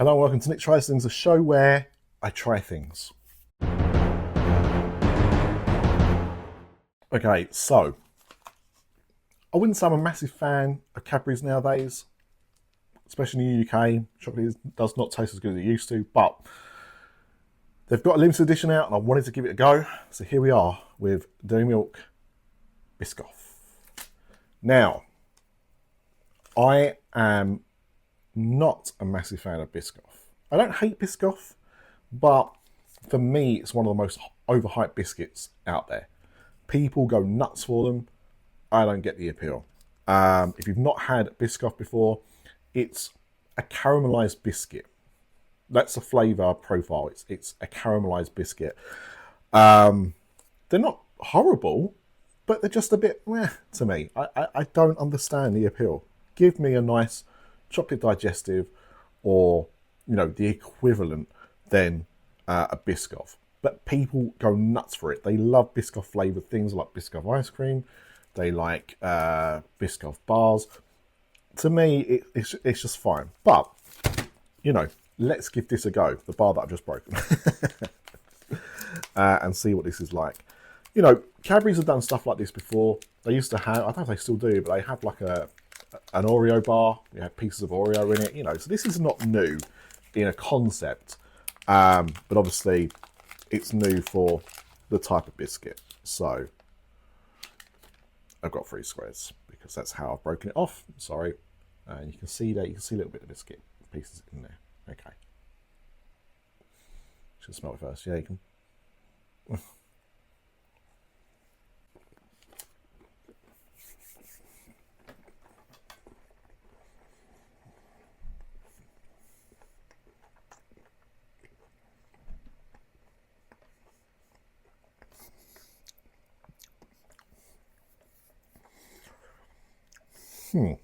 Hello and welcome to Nick Tries Things, a show where I try things. Okay, so I wouldn't say I'm a massive fan of Cadbury's nowadays, especially in the UK. Chocolate does not taste as good as it used to, but they've got a limited edition out and I wanted to give it a go. So here we are with Dairy Milk Biscoff. Now, I am not a massive fan of Biscoff. I don't hate Biscoff, but for me, it's one of the most overhyped biscuits out there. People go nuts for them. I don't get the appeal. If you've not had Biscoff before, it's a caramelized biscuit. That's the flavor profile. It's a caramelized biscuit. They're not horrible, but they're just a bit meh to me. I don't understand the appeal. Give me a nice chocolate digestive or, you know, the equivalent then a Biscoff. But people go nuts for it. They love Biscoff flavoured things like Biscoff ice cream. They like Biscoff bars. To me, it's just fine. But, you know, let's give this a go. The bar that I've just broken. And see what this is like. You know, Cadbury's have done stuff like this before. They used to have, I don't know if they still do, but they have like an Oreo bar. You have pieces of Oreo in it, you know. So this is not new in a concept. But obviously, it's new for the type of biscuit. So I've got 3 squares because that's how I've broken it off. Sorry. And you can see there, you can see a little bit of biscuit pieces in there. Okay. Should smell it first. Yeah, you can. I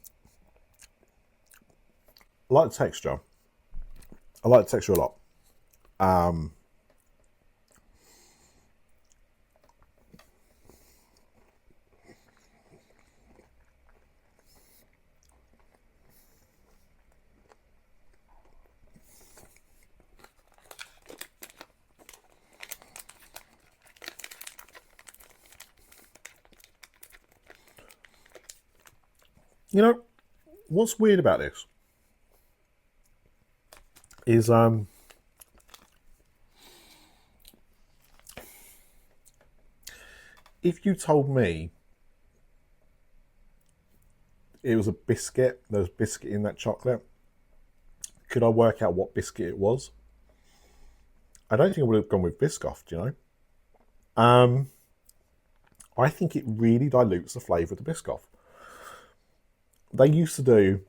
like the texture. I like the texture a lot. You know, what's weird about this is if you told me it was a biscuit, there was biscuit in that chocolate, could I work out what biscuit it was? I don't think I would have gone with Biscoff, do you know? I think it really dilutes the flavour of the Biscoff. They used to do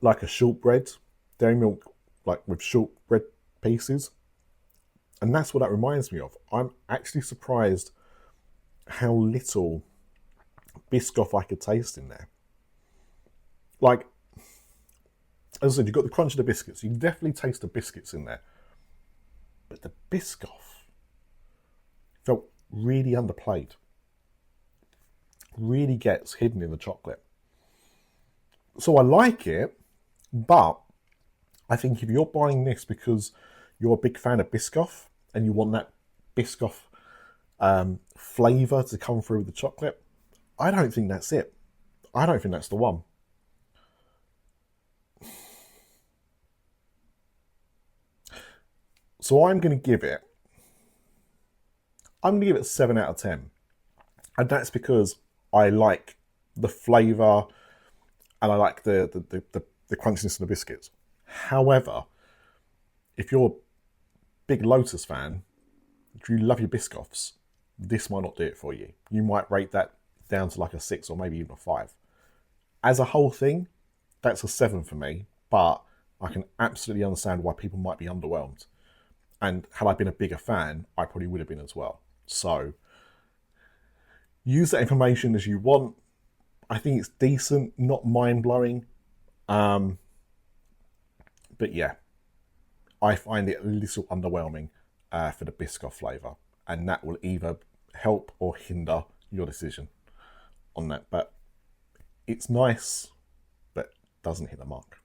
like a shortbread, dairy milk, like with shortbread pieces. And that's what that reminds me of. I'm actually surprised how little Biscoff I could taste in there. Like, as I said, you've got the crunch of the biscuits. You can definitely taste the biscuits in there. But the Biscoff felt really underplayed. Really gets hidden in the chocolate. So I like it, but I think if you're buying this because you're a big fan of Biscoff and you want that Biscoff flavour to come through with the chocolate, I don't think that's it. I don't think that's the one. So I'm going to give it 7 out of 10. And that's because I like the flavour and I like the crunchiness of the biscuits. However, if you're a big Lotus fan, if you love your Biscoffs, this might not do it for you. You might rate that down to like a 6 or maybe even a 5. As a whole thing, that's a 7 for me, but I can absolutely understand why people might be underwhelmed. And had I been a bigger fan, I probably would have been as well. So use that information as you want. I think it's decent, not mind-blowing. But yeah, I find it a little underwhelming for the Biscoff flavour. And that will either help or hinder your decision on that. But it's nice, but doesn't hit the mark.